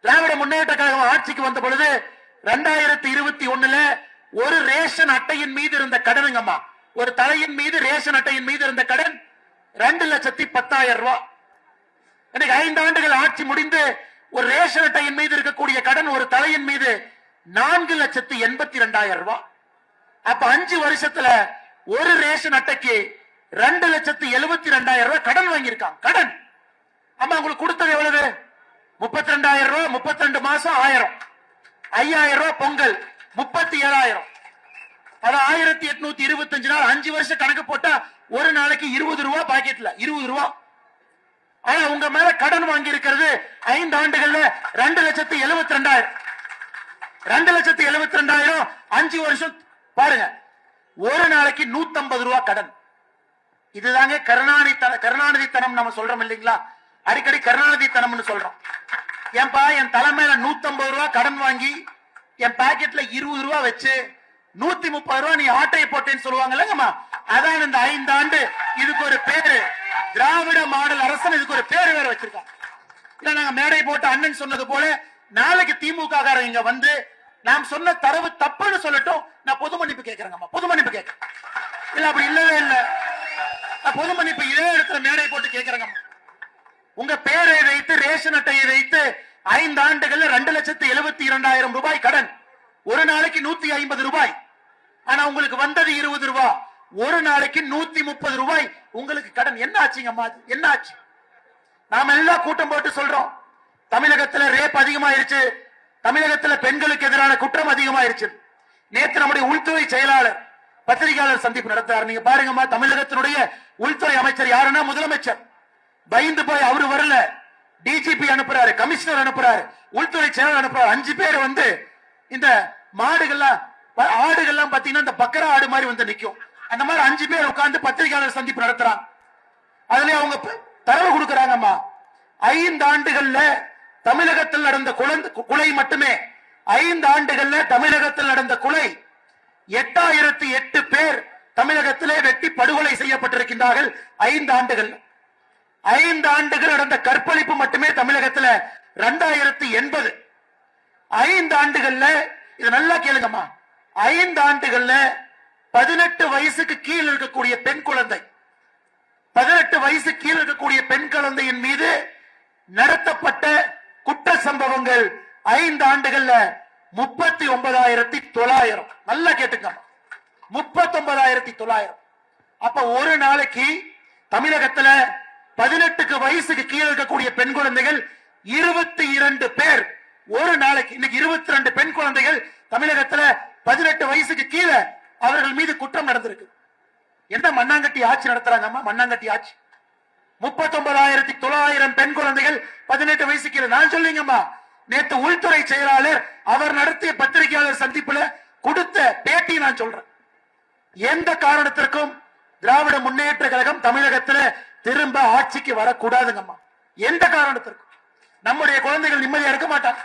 திராவிட முன்னேற்ற கழகம் ஆட்சிக்கு வந்த பொழுது 2021 ஒரு ரேஷன் அட்டையின் மீது இருந்த கடனுங்கம்மா, ஒரு தலையின் மீது ரேஷன் அட்டையின் மீது இருந்த கடன் 2,10,000 ரூபாய். இன்னைக்கு 5 ஆண்டுகள் ஆட்சி முடிந்து ஒரு ரேஷன் அட்டையின் மீது இருக்கக்கூடிய கடன் ஒரு தலையின் மீது 4,82,000 ரூபாய். அப்ப 5 வருஷத்துல ஒரு ரேஷன் அட்டைக்கு 2,72,000 ரூபாய் கடன் வாங்கியிருக்காங்க. கடன் அம்மா உங்களுக்கு கொடுத்தது எவ்வளவு? 32,000 ரூபாய், 32 மாசம் 1000, 5,000 ரூபாய் பொங்கல், 37,000. அது 1,825 நாள், 5 வருஷம் கணக்கு போட்டா ஒரு நாளைக்கு 20 ரூபாய் பாக்கெட்ல 20 ரூபாய். ஆனா உங்க மேல கடன் வாங்கி இருக்கிறது 5 ஆண்டுகள்ல 2,72,000. 2,72,000 5 வருஷம் பாருங்க, ஒரு நாளைக்கு 150 ரூபாய் கடன். இதுதாங்க கருணாநிதித்தனம் நம்ம சொல்றோம் இல்லைங்களா? அடிக்கடி கருணாநிதித்தனம்னு சொல்றோம். ஏன்பா என் தலைமையில 150 ரூபாய் கடன் வாங்கி என் பாக்கெட்ல 20 ரூபாய் வச்சு 130 ரூபாய் நீ ஆட்டையை போட்டேன்னு சொல்லுவாங்கல்லங்கம்மா. அதான் இந்த 5 ஆண்டு. இதுக்கு ஒரு பேரு திராவிட மாடல் அரசன். இதுக்கு ஒரு பேரு வேற வச்சிருக்காங்க. இல்ல நாங்க மேடை போட்ட அண்ணன் சொன்னது போல நாளைக்கு திமுக காரங்க இங்க வந்து நாம் சொன்ன தரவு தப்புன்னு சொல்லட்டும், நான் பொது மன்னிப்பு கேட்கிறேங்கம்மா. பொது மன்னிப்பு கேட்கிறேன். இல்ல அப்படி இல்லவே இல்ல, பொது மன்னிப்பு இதே இடத்துல மேடை போட்டு கேட்கிறேங்கம்மா. உங்க பேரை வைத்து ரேஷன் அட்டையை வைத்து 5 ஆண்டுகள்ல 2,72,000 ரூபாய் கடன், ஒரு நாளைக்கு 150 ரூபாய். ஆனா உங்களுக்கு வந்தது 20 ரூபாய், ஒரு நாளைக்கு 130 ரூபாய் உங்களுக்கு கடன். என்ன ஆச்சுங்கம்மா? என்ன ஆச்சு? நாம எல்லாம் கூட்டம் போட்டு சொல்றோம் தமிழகத்துல ரேப் அதிகமாயிருச்சு, தமிழகத்துல பெண்களுக்கு எதிரான குற்றம் அதிகமாயிருச்சு. நேற்று நம்முடைய உள்துறை செயலாளர் பத்திரிகையாளர் சந்திப்பு நடத்தார். நீங்க பாருங்கம்மா, தமிழகத்தினுடைய உள்துறை அமைச்சர் யாருன்னா முதலமைச்சர். பயந்து போய் அவரு வரல, டிஜிபி அனுப்புறாரு, கமிஷனர் அனுப்புறாரு, உள்துறை செயலாளர் அனுப்புறாரு. 5 பேர் வந்து இந்த மாடுகள்லாம் ஆடுகள்லாம் பாத்தீங்கன்னா இந்த பக்கரா ஆடு மாதிரி வந்து நிக்கும். அந்த மாதிரி 5 பேர் உட்கார்ந்து பத்திரிகையாளர் சந்திப்பு நடத்துறாங்க. அதுல அவங்க தரவு கொடுக்கறாங்கம்மா. 5 ஆண்டுகள்ல தமிழகத்தில் நடந்த கொலை மட்டுமே 5 ஆண்டுகள்ல தமிழகத்தில் நடந்த கொலை 8,008 பேர் தமிழகத்திலே வெட்டி படுகொலை செய்யப்பட்டிருக்கின்றார்கள். 5 ஆண்டுகள். 5 ஆண்டுகள் நடந்த கற்பழிப்பு மட்டுமே தமிழகத்துல 2,080. 5 ஆண்டுகள்ல இது நல்லா கேளுங்கம்மா, 5 ஆண்டுகள்ல 18 வயசுக்கு கீழ் இருக்கக்கூடிய பெண் குழந்தை, 18 வயசு கீழ் இருக்கக்கூடிய பெண் குழந்தையின் மீது நடத்தப்பட்ட குற்ற சம்பவங்கள் 5 ஆண்டுகள்ல 39,900. நல்லா கேட்டுங்க, 39,900. அப்ப ஒரு நாளைக்கு தமிழகத்துல 18 வயசுக்கு கீழே இருக்கக்கூடிய பெண் குழந்தைகள் 22 பேர் ஒரு நாளைக்கு. இன்னைக்கு 22 பெண் குழந்தைகள் தமிழகத்துல 18 வயசுக்கு கீழே அவர்கள் மீது குற்றம் நடந்திருக்கு. என்ன மண்ணாங்கட்டி ஆட்சி நடத்துறாங்கம்மா? மண்ணாங்கட்டி ஆட்சி. 39,900 பெண் குழந்தைகள் 18 வயசு கீழே. நான் சொல்லுங்கம்மா, நேற்று உள்துறை செயலாளர் அவர் நடத்திய பத்திரிகையாளர் சந்திப்புல கொடுத்த பேட்டி நான் சொல்றேன். எந்த காரணத்திற்கும் திராவிட முன்னேற்ற கழகம் தமிழகத்துல திரும்ப ஆட்சிக்கு வரக்கூடாதுங்கம்மா. எந்த காரணத்திற்கும் நம்முடைய குழந்தைகள் நிம்மதியா இருக்க மாட்டாங்க.